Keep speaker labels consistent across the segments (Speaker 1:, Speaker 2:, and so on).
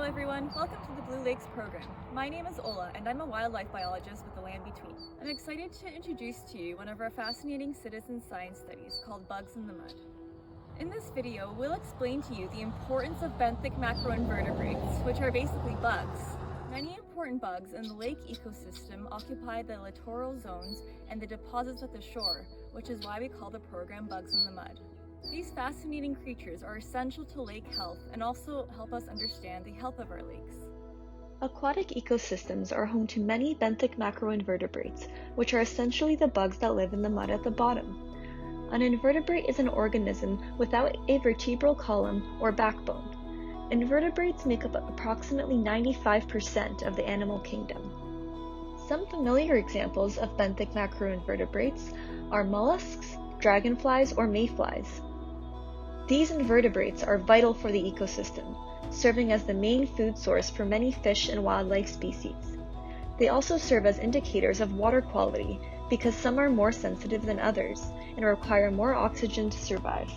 Speaker 1: everyone, welcome to the Blue Lakes program. My name is Ola and I'm a wildlife biologist with the Land Between. I'm excited to introduce to you one of our fascinating citizen science studies called Bugs in the Mud. In this video, we'll explain to you the importance of benthic macroinvertebrates, which are basically bugs. Many important bugs in the lake ecosystem occupy the littoral zones and the deposits at the shore, which is why we call the program Bugs in the Mud. These fascinating creatures are essential to lake health and also help us understand the health of our lakes.
Speaker 2: Aquatic ecosystems are home to many benthic macroinvertebrates, which are essentially the bugs that live in the mud at the bottom. An invertebrate is an organism without a vertebral column or backbone. Invertebrates make up approximately 95% of the animal kingdom. Some familiar examples of benthic macroinvertebrates are mollusks, dragonflies, or mayflies. These invertebrates are vital for the ecosystem, serving as the main food source for many fish and wildlife species. They also serve as indicators of water quality because some are more sensitive than others and require more oxygen to survive.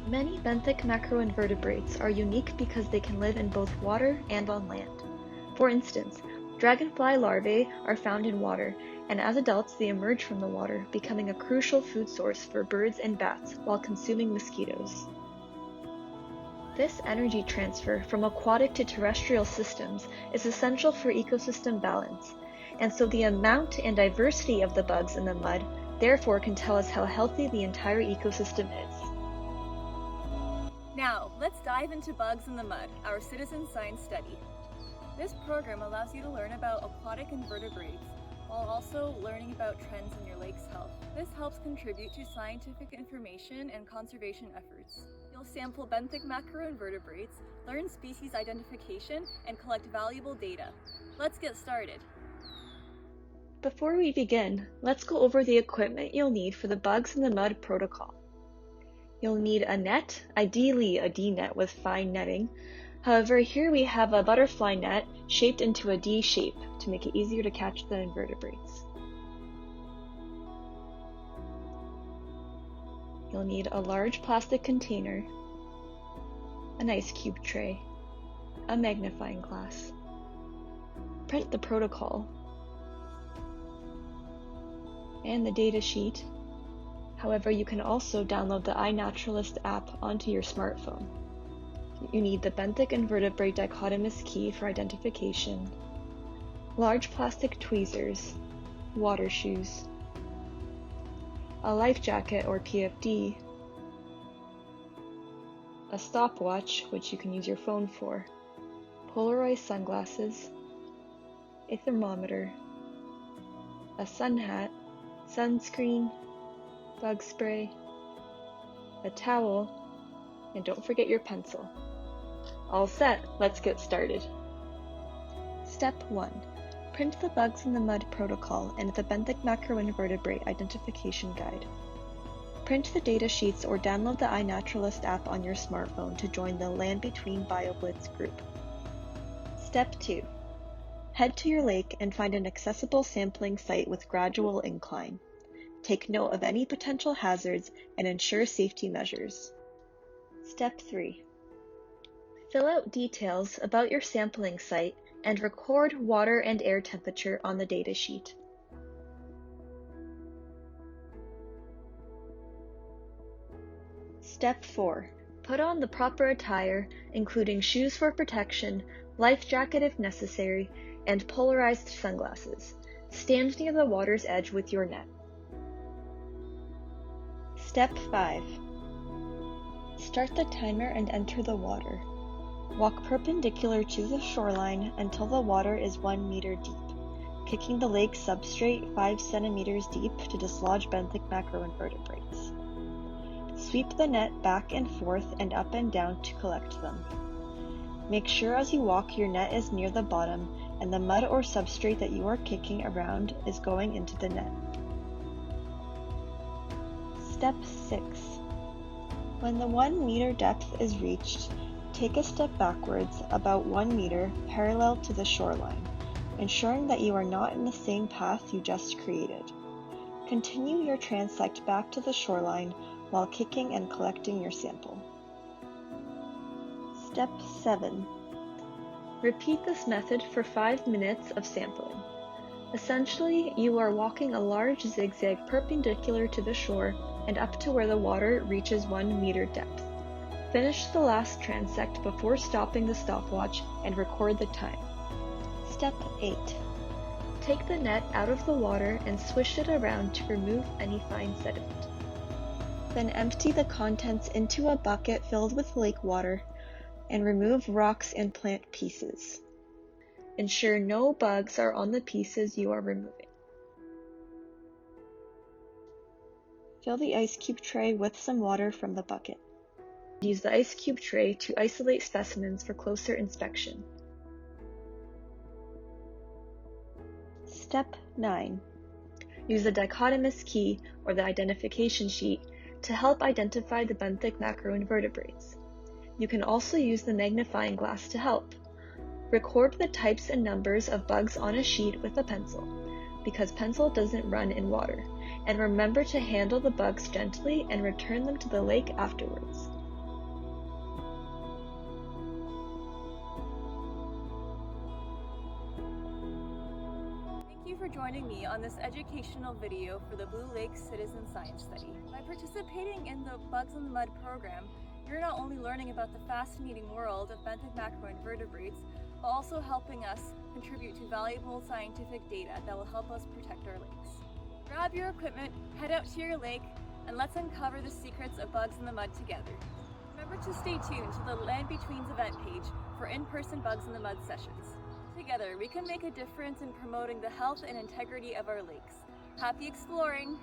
Speaker 2: Many benthic macroinvertebrates are unique because they can live in both water and on land. For instance, dragonfly larvae are found in water, and as adults they emerge from the water, becoming a crucial food source for birds and bats while consuming mosquitoes. This energy transfer from aquatic to terrestrial systems is essential for ecosystem balance, and so the amount and diversity of the bugs in the mud therefore can tell us how healthy the entire ecosystem is.
Speaker 1: Now, let's dive into Bugs in the Mud, our citizen science study. This program allows you to learn about aquatic invertebrates while also learning about trends in your lake's health. This helps contribute to scientific information and conservation efforts. You'll sample benthic macroinvertebrates, learn species identification, and collect valuable data. Let's get started.
Speaker 2: Before we begin, let's go over the equipment you'll need for the Bugs in the Mud protocol. You'll need a net, ideally a D-net with fine netting. However, here we have a butterfly net shaped into a D shape to make it easier to catch the invertebrates. You'll need a large plastic container, an ice cube tray, a magnifying glass. Print the protocol and the data sheet. However, you can also download the iNaturalist app onto your smartphone. You need the benthic invertebrate dichotomous key for identification, large plastic tweezers, water shoes, a life jacket or PFD, a stopwatch, which you can use your phone for, Polaroid sunglasses, a thermometer, a sun hat, sunscreen, bug spray, a towel, and don't forget your pencil. All set, let's get started. Step 1. Print the Bugs in the Mud protocol and the benthic macroinvertebrate identification guide. Print the data sheets or download the iNaturalist app on your smartphone to join the Land Between BioBlitz group. Step 2. Head to your lake and find an accessible sampling site with gradual incline. Take note of any potential hazards and ensure safety measures. Step 3. Fill out details about your sampling site and record water and air temperature on the data sheet. Step 4. Put on the proper attire, including shoes for protection, life jacket if necessary, and polarized sunglasses. Stand near the water's edge with your net. Step 5. Start the timer and enter the water. Walk perpendicular to the shoreline until the water is 1 meter deep, kicking the lake substrate 5 centimeters deep to dislodge benthic macroinvertebrates. Sweep the net back and forth and up and down to collect them. Make sure as you walk your net is near the bottom and the mud or substrate that you are kicking around is going into the net. Step 6. When the 1 meter depth is reached, take a step backwards about 1 meter parallel to the shoreline, ensuring that you are not in the same path you just created. Continue your transect back to the shoreline while kicking and collecting your sample. Step 7. Repeat this method for 5 minutes of sampling. Essentially, you are walking a large zigzag perpendicular to the shore and up to where the water reaches 1 meter depth. Finish the last transect before stopping the stopwatch and record the time. Step 8. Take the net out of the water and swish it around to remove any fine sediment. Then empty the contents into a bucket filled with lake water and remove rocks and plant pieces. Ensure no bugs are on the pieces you are removing. Fill the ice cube tray with some water from the bucket. Use the ice cube tray to isolate specimens for closer inspection. Step 9. Use the dichotomous key or the identification sheet to help identify the benthic macroinvertebrates. You can also use the magnifying glass to help. Record the types and numbers of bugs on a sheet with a pencil, because pencil doesn't run in water, and remember to handle the bugs gently and return them to the lake afterwards.
Speaker 1: Thank you for joining me on this educational video for the Blue Lakes Citizen Science Study. By participating in the Bugs in the Mud program, you're not only learning about the fascinating world of benthic macroinvertebrates, but also helping us contribute to valuable scientific data that will help us protect our lakes. Grab your equipment, head out to your lake, and let's uncover the secrets of bugs in the mud together. Remember to stay tuned to the Land Betweens event page for in-person Bugs in the Mud sessions. Together, we can make a difference in promoting the health and integrity of our lakes. Happy exploring!